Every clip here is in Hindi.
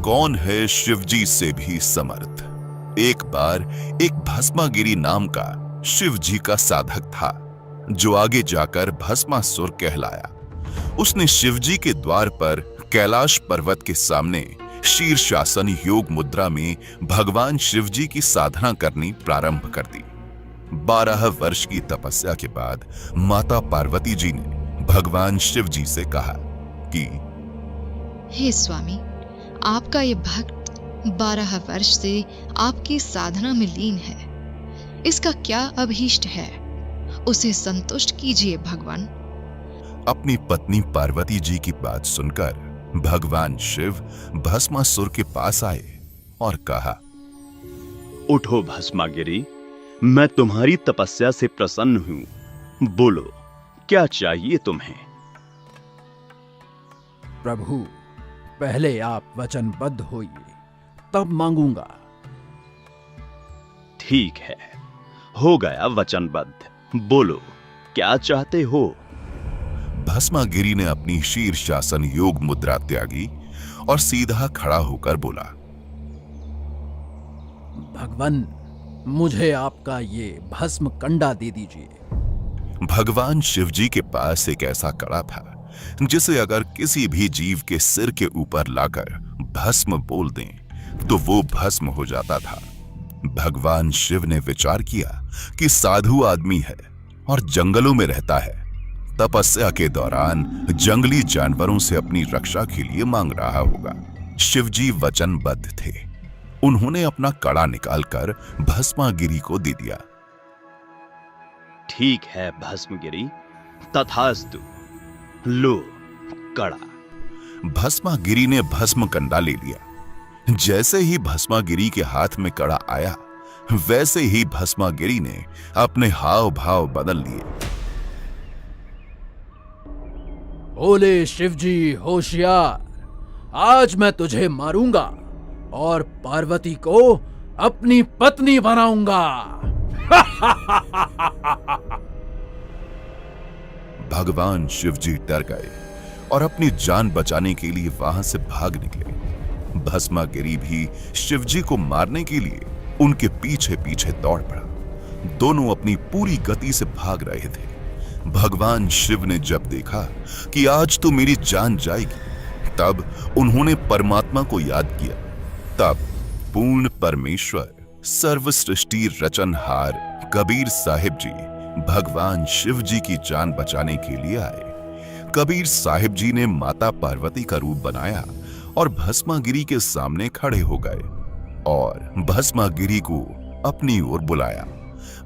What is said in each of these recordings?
कौन है शिवजी से भी समर्थ। एक बार एक भस्मागिरी नाम का शिवजी का साधक था, जो आगे जाकर भस्मासुर कहलाया। उसने शिवजी के द्वार पर कैलाश पर्वत के सामने शीर्षासन योग मुद्रा में भगवान शिवजी की साधना करनी प्रारंभ कर दी। 12 वर्ष की तपस्या के बाद माता पार्वती जी ने भगवान शिवजी से कहा कि हे स्वामी, आपका ये भक्त 12 वर्ष से आपकी साधना में लीन है। इसका क्या अभीष्ट है, उसे संतुष्ट कीजिए भगवान। अपनी पत्नी पार्वती जी की बात सुनकर भगवान शिव भस्मासुर के पास आए और कहा, उठो भस्मागिरी, मैं तुम्हारी तपस्या से प्रसन्न हूं। बोलो, क्या चाहिए तुम्हें? प्रभु, पहले आप वचनबद्ध होइए, तब मांगूंगा। ठीक है, हो गया वचनबद्ध। बोलो, क्या चाहते हो? भस्मागिरी ने अपनी शीर्षासन योग मुद्रा त्यागी और सीधा खड़ा होकर बोला, भगवान, मुझे आपका ये भस्म कंडा दे दीजिए। भगवान शिवजी के पास एक ऐसा कड़ा था जिसे अगर किसी भी जीव के सिर के ऊपर लाकर भस्म बोल दें तो वो भस्म हो जाता था। भगवान शिव ने विचार किया कि साधु आदमी है और जंगलों में रहता है, तपस्या के दौरान जंगली जानवरों से अपनी रक्षा के लिए मांग रहा होगा। शिवजी वचनबद्ध थे। उन्होंने अपना कड़ा निकालकर भस्मागिरी को दे दिया। ठीक है भस्मगिरी, तथास्तु। लो कड़ा। भस्मागिरी ने भस्म कंडा ले लिया। जैसे ही भस्मागिरी के हाथ में कड़ा आया, वैसे ही भस्मागिरी ने अपने हाव भाव बदल लिए। बोले शिवजी होशियार, आज मैं तुझे मारूंगा और पार्वती को अपनी पत्नी बनाऊंगा। भगवान शिवजी डर गए और अपनी जान बचाने के लिए वहां से भाग निकले। भस्मागिरी भी शिवजी को मारने के लिए उनके पीछे पीछे दौड़ पड़ा। दोनों अपनी पूरी गति से भाग रहे थे। भगवान शिव ने जब देखा कि आज तो मेरी जान जाएगी, तब उन्होंने परमात्मा को याद किया। तब पूर्ण परमेश्वर, सर्व सृष्टि रचनहार कबीर साहिब जी भगवान शिव जी की जान बचाने के लिए आए। कबीर साहिब जी ने माता पार्वती का रूप बनाया और भस्मागिरी के सामने खड़े हो गए और भस्मागिरी को अपनी ओर बुलाया।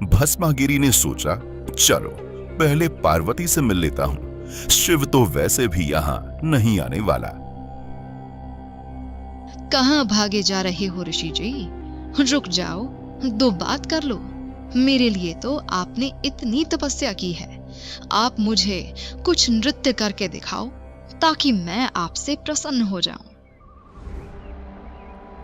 भस्मागिरी ने सोचा, चलो पहले पार्वती से मिल लेता हूं, शिव तो वैसे भी यहां नहीं आने वाला। कहां भागे जा रहे हो ऋषि जी? रुक जाओ, दो बात कर लो। मेरे लिए तो आपने इतनी तपस्या की है, आप मुझे कुछ नृत्य करके दिखाओ ताकि मैं आपसे प्रसन्न हो जाऊं।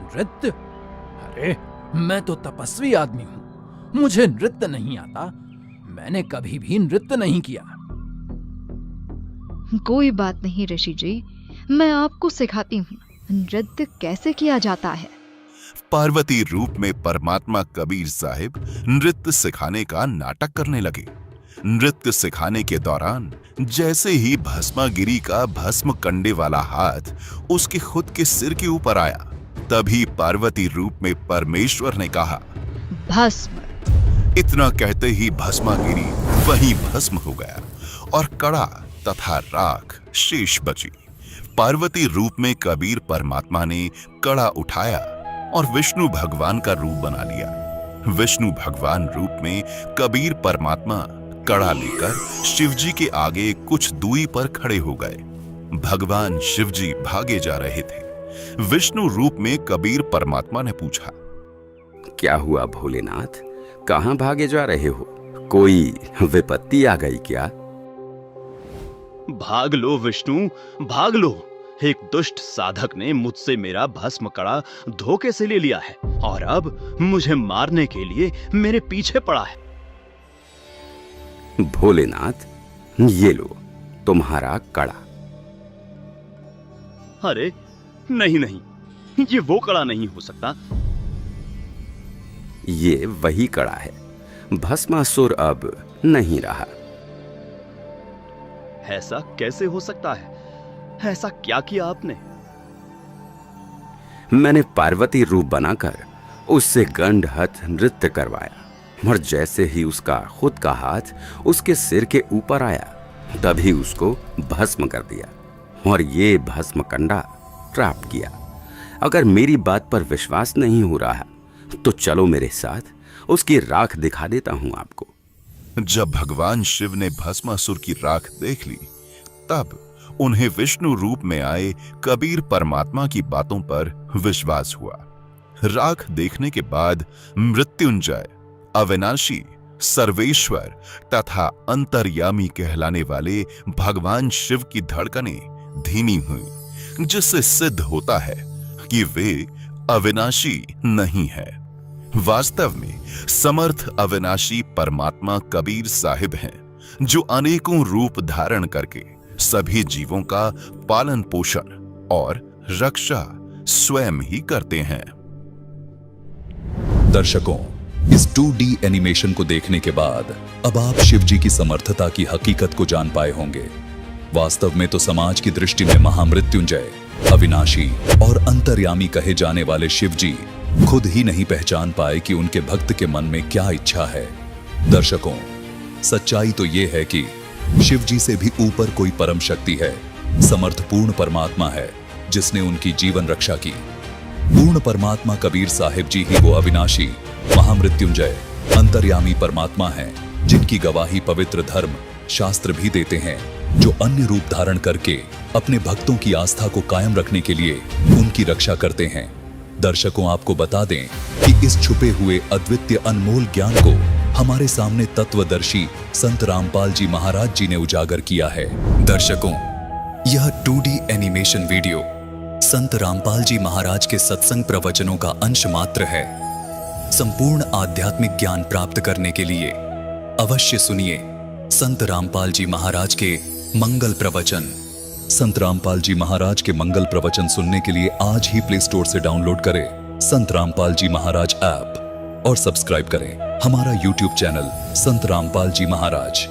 नृत्य? अरे, मैं तो तपस्वी आदमी हूं, मुझे नृत्य नहीं आता। मैंने कभी भी नृत्य नहीं किया। कोई बात नहीं ऋषि जी, मैं आपको सिखाती हूँ नृत्य कैसे किया जाता है। पार्वती रूप में परमात्मा कबीर साहिब नृत्य सिखाने का नाटक करने लगे। नृत्य सिखाने के दौरान जैसे ही भस्मागिरी का भस्म कंडे वाला हाथ उसके खुद के सिर के ऊपर आया, तभी पार्वती रूप में परमेश्वर ने कहा, भस्म। इतना कहते ही भस्मागिरी वहीं भस्म हो गया और कड़ा तथा राख शेष बची। पार्वती रूप में कबीर परमात्मा ने कड़ा उठाया और विष्णु भगवान का रूप बना लिया। विष्णु भगवान रूप में कबीर परमात्मा कड़ा लेकर शिवजी के आगे कुछ दूरी पर खड़े हो गए। भगवान शिवजी भागे जा रहे थे। विष्णु रूप में कबीर परमात्मा ने पूछा, क्या हुआ भोलेनाथ, कहां भागे जा रहे हो? कोई विपत्ति आ गई क्या? भाग लो विष्णु, भाग लो। एक दुष्ट साधक ने मुझसे मेरा भस्म कड़ा धोखे से ले लिया है और अब मुझे मारने के लिए मेरे पीछे पड़ा है। भोलेनाथ, ये लो तुम्हारा कड़ा। अरे नहीं नहीं, ये वो कड़ा नहीं हो सकता। ये वही कड़ा है। भस्मासुर अब नहीं रहा। ऐसा कैसे हो सकता है? ऐसा क्या किया आपने? मैंने पार्वती रूप बनाकर उससे गंडहथ नृत्य करवाया और जैसे ही उसका खुद का हाथ उसके सिर के ऊपर आया तभी उसको भस्म कर दिया और ये भस्म कंडा प्राप्त किया। अगर मेरी बात पर विश्वास नहीं हो रहा तो चलो मेरे साथ उसकी राख दिखा देता हूं आपको। जब भगवान शिव ने भस्मासुर की राख देख ली तब उन्हें विष्णु रूप में आए कबीर परमात्मा की बातों पर विश्वास हुआ। राख देखने के बाद मृत्युंजय, अविनाशी, सर्वेश्वर तथा अंतर्यामी कहलाने वाले भगवान शिव की धड़कनें धीमी हुई, जिससे सिद्ध होता है कि वे अविनाशी नहीं है। वास्तव में समर्थ अविनाशी परमात्मा कबीर साहिब हैं, जो अनेकों रूप धारण करके सभी जीवों का पालन पोषण और रक्षा स्वयं ही करते हैं। दर्शकों, इस 2D एनिमेशन को देखने के बाद अब आप शिव जी की समर्थता की हकीकत को जान पाए होंगे। वास्तव में तो समाज की दृष्टि में महामृत्युंजय, अविनाशी और अंतर्यामी कहे जाने वाले शिव जी खुद ही नहीं पहचान पाए कि उनके भक्त के मन में क्या इच्छा है। दर्शकों, सच्चाई तो यह है कि शिव जी से भी ऊपर कोई परम शक्ति है, समर्थपूर्ण परमात्मा है जिसने उनकी जीवन रक्षा की। पूर्ण परमात्मा कबीर साहिब जी ही वो अविनाशी, महामृत्युंजय, अंतर्यामी परमात्मा हैं, जिनकी गवाही पवित्र धर्म शास्त्र भी देते हैं, जो अन्य रूप धारण करके अपने भक्तों की आस्था को कायम रखने के लिए उनकी रक्षा करते हैं। दर्शकों, आपको बता दें कि इस छुपे हुए अद्वितीय अनमोल ज्ञान को हमारे सामने तत्वदर्शी संत रामपाल जी महाराज जी ने उजागर किया है। दर्शकों, यह 2D एनिमेशन वीडियो संत रामपाल जी महाराज के सत्संग प्रवचनों का अंश मात्र है। संपूर्ण आध्यात्मिक ज्ञान प्राप्त करने के लिए अवश्य सुनिए संत रामपाल जी महाराज के मंगल प्रवचन। संत रामपाल जी महाराज के मंगल प्रवचन सुनने के लिए आज ही प्ले स्टोर से डाउनलोड करें संत रामपाल जी महाराज ऐप और सब्सक्राइब करें हमारा YouTube चैनल संत रामपाल जी महाराज।